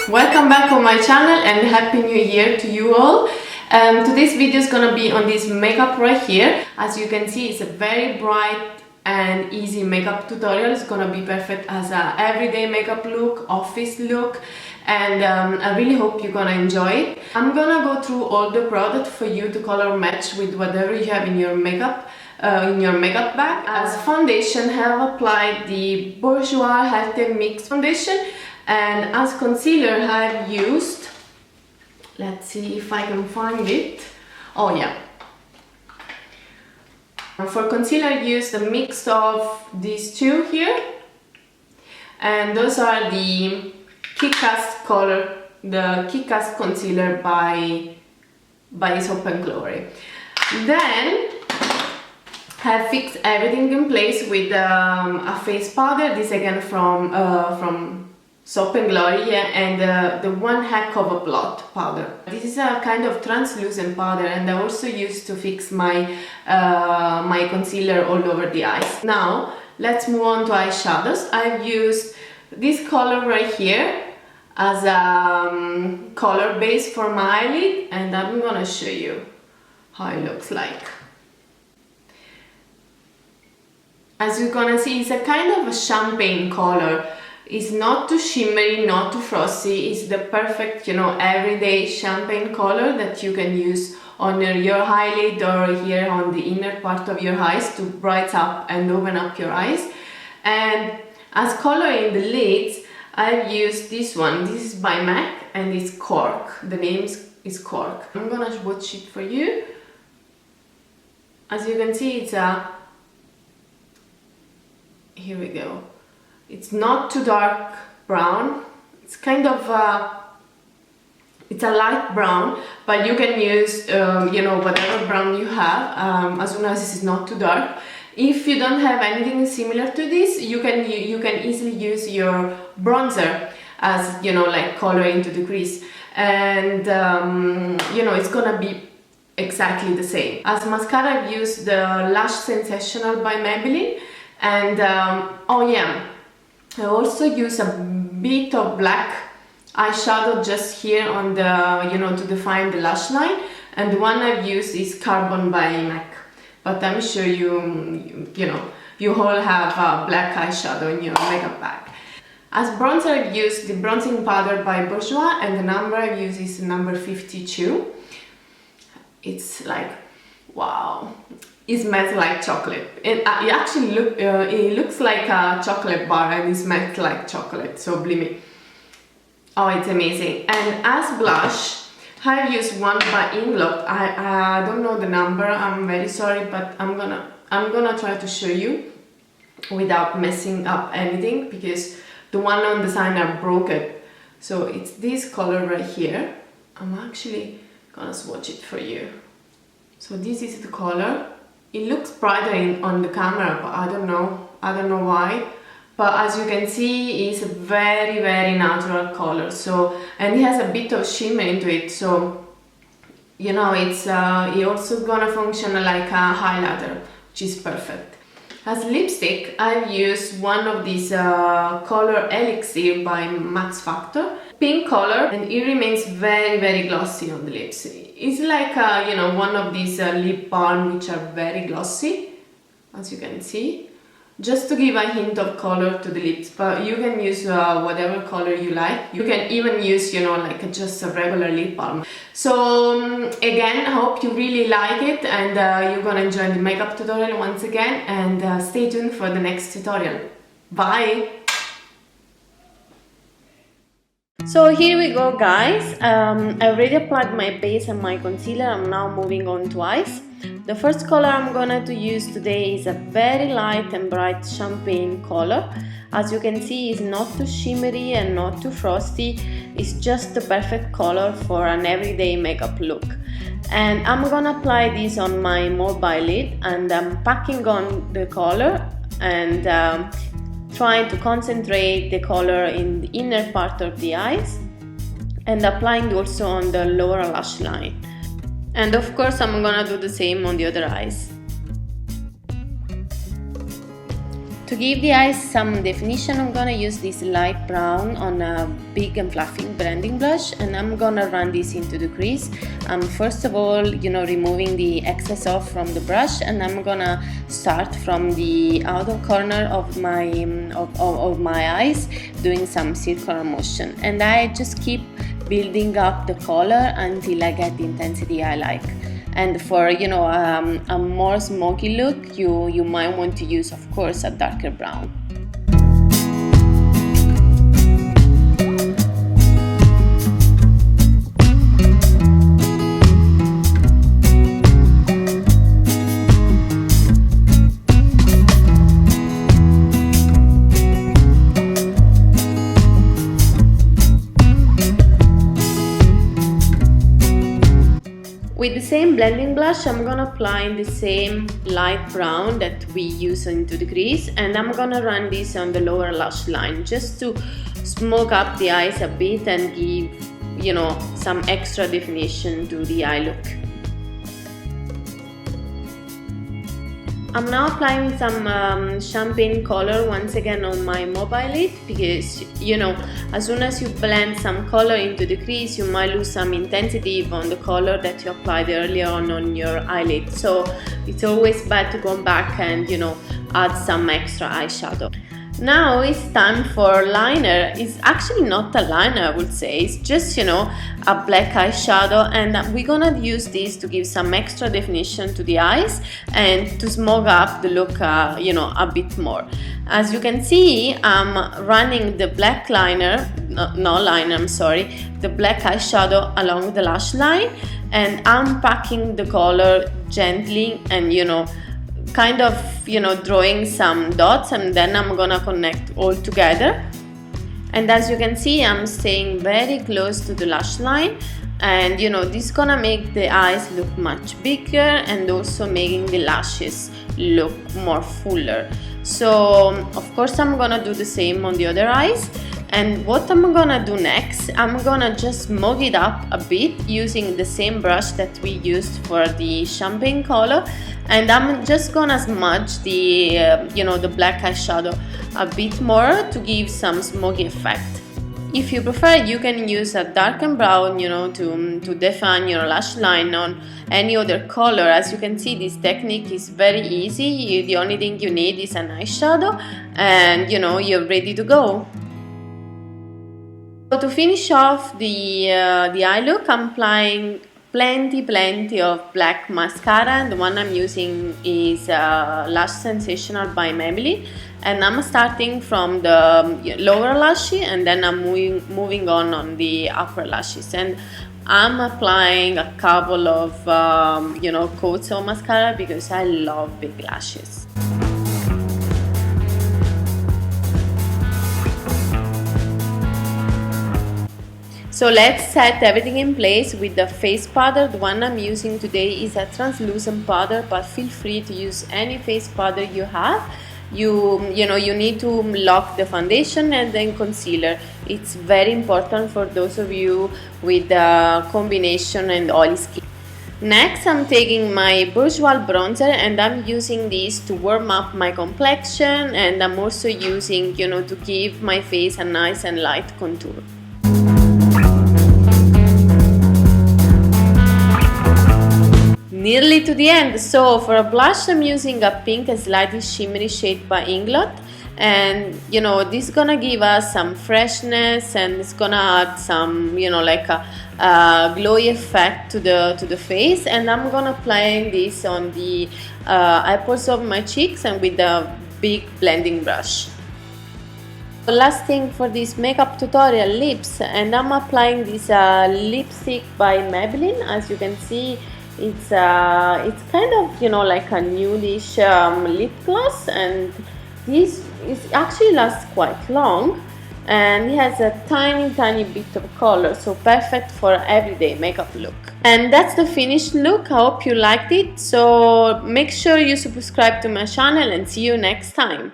welcome back on my channel and happy new year to you all. Today's video is gonna be on this makeup right here. As you can see, it's a very bright and easy makeup tutorial. It's gonna be perfect as a everyday makeup look, office look, and I really hope you're gonna enjoy it. I'm gonna go through all the products for you to color match with whatever you have in your makeup bag. As foundation, I have applied the Bourjois Healthy Mix foundation, and as concealer I have used, let's see if I can find it. Oh yeah. For concealer I used a mix of these two here, and those are the Kick-Ass color, the Kick-Ass concealer by Soap & Glory. Then I have fixed everything in place with a face powder. This again from Soap & Glory, and the One Heck of a Blot powder. This is a kind of translucent powder, and I also used to fix my my concealer all over the eyes. Now let's move on to eyeshadows. I've used this color right here as a color base for my eyelid, and I'm gonna show you how it looks like. As you're gonna see, it's a kind of a champagne color. It's not too shimmery, not too frosty. It's the perfect, you know, everyday champagne color that you can use on your eyelid or here on the inner part of your eyes to brighten up and open up your eyes. And as color in the lids, I've used this one. This is by MAC and it's Cork. The name is Cork. I'm gonna swatch it for you. As you can see, it's a... Here we go. It's not too dark brown. It's kind of it's a light brown, but you can use you know, whatever brown you have, as long as this is not too dark. If you don't have anything similar to this, you can easily use your bronzer as, you know, like color into the crease, and you know, it's gonna be exactly the same. As mascara, I've used the Lash Sensational by Maybelline, and oh yeah, I also use a bit of black eyeshadow just here on the, you know, to define the lash line, and the one I've used is Carbon by MAC. But I'm sure you know, you all have black eyeshadow in your makeup bag. As bronzer, I've used the bronzing powder by Bourjois, and the number I've used is number 52. It's like, wow. It smells like chocolate. It actually it looks like a chocolate bar, and it smells like chocolate, so believe me. Oh, it's amazing. And as blush, I've used one by Inglot. I don't know the number, I'm very sorry, but I'm gonna try to show you without messing up anything, because the one on the sign I broke it. So it's this color right here. I'm actually gonna swatch it for you. So this is the color. It looks brighter on the camera, but I don't know why. But as you can see, it's a very, very natural color. So, and it has a bit of shimmer into it. So, you know, it's it also gonna function like a highlighter, which is perfect. As lipstick, I've used one of these color Elixir by Max Factor, pink color, and it remains very, very glossy on the lips. It's like you know, one of these lip balm which are very glossy, as you can see, just to give a hint of color to the lips. But you can use whatever color you like. You can even use, you know, like just a regular lip balm. So again, I hope you really like it, and you're gonna enjoy the makeup tutorial once again, and stay tuned for the next tutorial. Bye! So here we go, guys. I already applied my base and my concealer. I'm now moving on to eyes. The first color I'm gonna use today is a very light and bright champagne color. As you can see, it's not too shimmery and not too frosty. It's just the perfect color for an everyday makeup look. And I'm gonna apply this on my mobile lid, and I'm packing on the color and trying to concentrate the color in the inner part of the eyes, and applying also on the lower lash line. And of course I'm gonna do the same on the other eyes. To give the eyes some definition, I'm gonna use this light brown on a big and fluffy blending brush, and I'm gonna run this into the crease. First of all, removing the excess off from the brush, and I'm gonna start from the outer corner of my eyes, doing some circular motion, and I just keep building up the color until I get the intensity I like. And for a more smoky look, you might want to use, of course, a darker brown. With the same blending brush, I'm gonna apply the same light brown that we use into the crease, and I'm gonna run this on the lower lash line just to smoke up the eyes a bit and give, some extra definition to the eye look. I'm now applying some champagne color once again on my mobile lid, because as soon as you blend some color into the crease, you might lose some intensity on the color that you applied earlier on your eyelid. So it's always bad to go back and add some extra eyeshadow. Now it's time for liner. It's actually not a liner, I would say. It's just, a black eyeshadow, and we're gonna use this to give some extra definition to the eyes and to smoke up the look, a bit more. As you can see, I'm running the black liner, the black eyeshadow along the lash line, and I'm packing the color gently and, kind of drawing some dots, and then I'm gonna connect all together. And as you can see, I'm staying very close to the lash line, and this is gonna make the eyes look much bigger and also making the lashes look more fuller. So of course I'm gonna do the same on the other eyes. And what I'm gonna do next, I'm gonna just smoke it up a bit using the same brush that we used for the champagne color, and I'm just gonna smudge the the black eyeshadow a bit more to give some smoky effect. If you prefer, you can use a darkened brown, to define your lash line on any other color. As you can see, this technique is very easy. The only thing you need is an eyeshadow, and you're ready to go. So to finish off the eye look, I'm applying plenty of black mascara, and the one I'm using is Lash Sensational by Maybelline, and I'm starting from the lower lashes, and then I'm moving on the upper lashes, and I'm applying a couple of coats of mascara because I love big lashes. So let's set everything in place with the face powder. The one I'm using today is a translucent powder, but feel free to use any face powder you have. You need to lock the foundation and then concealer. It's very important for those of you with combination and oily skin. Next, I'm taking my Bourjois bronzer, and I'm using this to warm up my complexion, and I'm also using to give my face a nice and light contour. Nearly to the end. So for a blush, I'm using a pink and slightly shimmery shade by Inglot, and this is gonna give us some freshness, and it's gonna add some like a glowy effect to the face. And I'm gonna apply this on the apples of my cheeks and with a big blending brush. The last thing for this makeup tutorial, lips, and I'm applying this lipstick by Maybelline. As you can see, it's kind of like a nudish lip gloss, and this actually lasts quite long, and it has a tiny bit of color, so perfect for everyday makeup look. And that's the finished look. I hope you liked it. So make sure you subscribe to my channel, and see you next time.